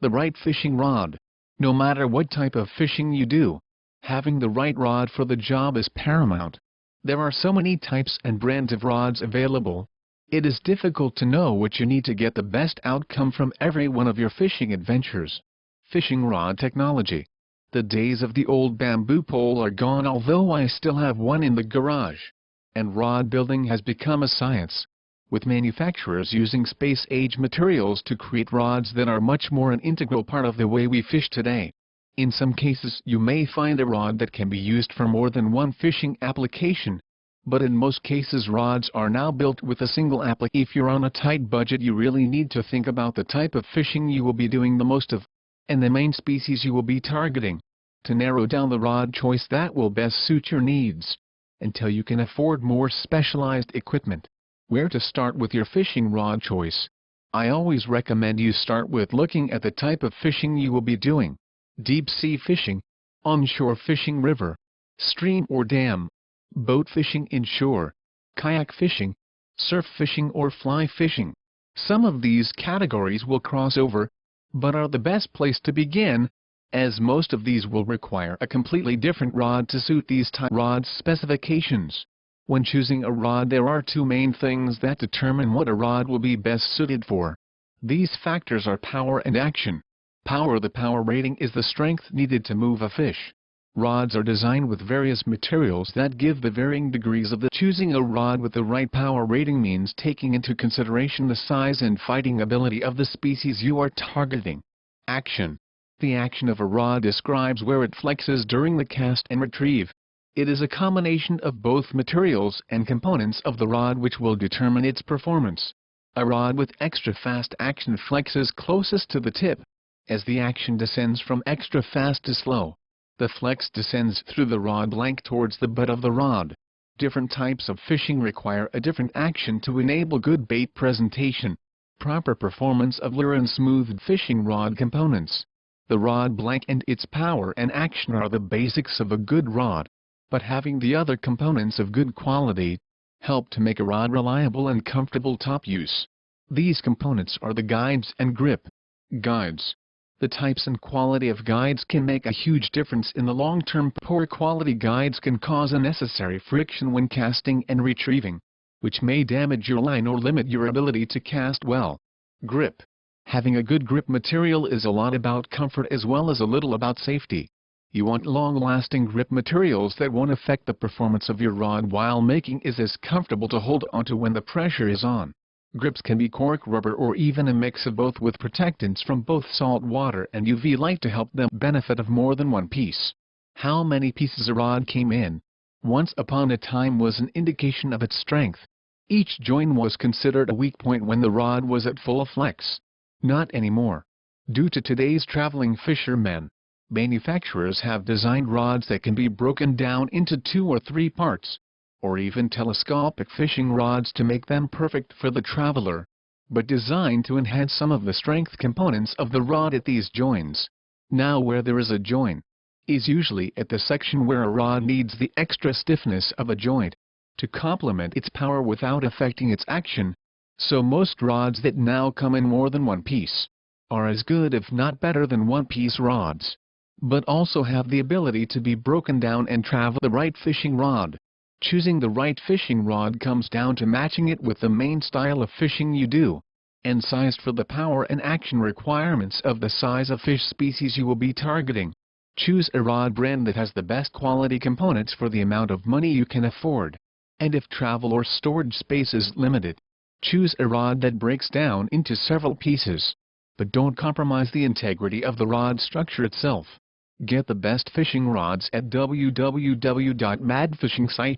The right fishing rod. No matter what type of fishing you do, having the right rod for the job is paramount. There are so many types and brands of rods available. It is difficult to know what you need to get the best outcome from every one of your fishing adventures. Fishing rod technology. The days of the old bamboo pole are gone, although I still have one in the garage. And rod building has become a science, with manufacturers using space-age materials to create rods that are much more an integral part of the way we fish today. In some cases you may find a rod that can be used for more than one fishing application, but in most cases rods are now built with a single application. If you're on a tight budget, you really need to think about the type of fishing you will be doing the most of, and the main species you will be targeting, to narrow down the rod choice that will best suit your needs, until you can afford more specialized equipment. Where to start with your fishing rod choice? I always recommend you start with looking at the type of fishing you will be doing. Deep sea fishing, onshore fishing, river, stream or dam, boat fishing inshore, kayak fishing, surf fishing or fly fishing. Some of these categories will cross over, but are the best place to begin, as most of these will require a completely different rod to suit these rod specifications. When choosing a rod, there are two main things that determine what a rod will be best suited for. These factors are power and action. Power. The power rating is the strength needed to move a fish. Rods are designed with various materials that give the varying degrees of the. Choosing a rod with the right power rating means taking into consideration the size and fighting ability of the species you are targeting. Action. The action of a rod describes where it flexes during the cast and retrieve. It is a combination of both materials and components of the rod which will determine its performance. A rod with extra fast action flexes closest to the tip. As the action descends from extra fast to slow, the flex descends through the rod blank towards the butt of the rod. Different types of fishing require a different action to enable good bait presentation. Proper performance of lure and smooth fishing rod components. The rod blank and its power and action are the basics of a good rod, but having the other components of good quality help to make a rod reliable and comfortable top use. These components are the guides and grip. Guides. The types and quality of guides can make a huge difference in the long term. Poor quality guides can cause unnecessary friction when casting and retrieving, which may damage your line or limit your ability to cast well. Grip. Having a good grip material is a lot about comfort as well as a little about safety. You want long-lasting grip materials that won't affect the performance of your rod while making it as comfortable to hold onto when the pressure is on. Grips can be cork, rubber, or even a mix of both, with protectants from both salt water and UV light to help them benefit of more than one piece. How many pieces a rod came in, once upon a time, was an indication of its strength. Each joint was considered a weak point when the rod was at full flex. Not anymore. Due to today's traveling fishermen, manufacturers have designed rods that can be broken down into 2 or 3 parts, or even telescopic fishing rods to make them perfect for the traveler, but designed to enhance some of the strength components of the rod at these joints. Now, where there is a joint, is usually at the section where a rod needs the extra stiffness of a joint to complement its power without affecting its action. So most rods that now come in more than one piece are as good, if not better, than one-piece rods, but also have the ability to be broken down and travel. The right fishing rod. Choosing the right fishing rod comes down to matching it with the main style of fishing you do, and sized for the power and action requirements of the size of fish species you will be targeting. Choose a rod brand that has the best quality components for the amount of money you can afford, and if travel or storage space is limited, choose a rod that breaks down into several pieces, but don't compromise the integrity of the rod structure itself. Get the best fishing rods at www.madfishingsite.com.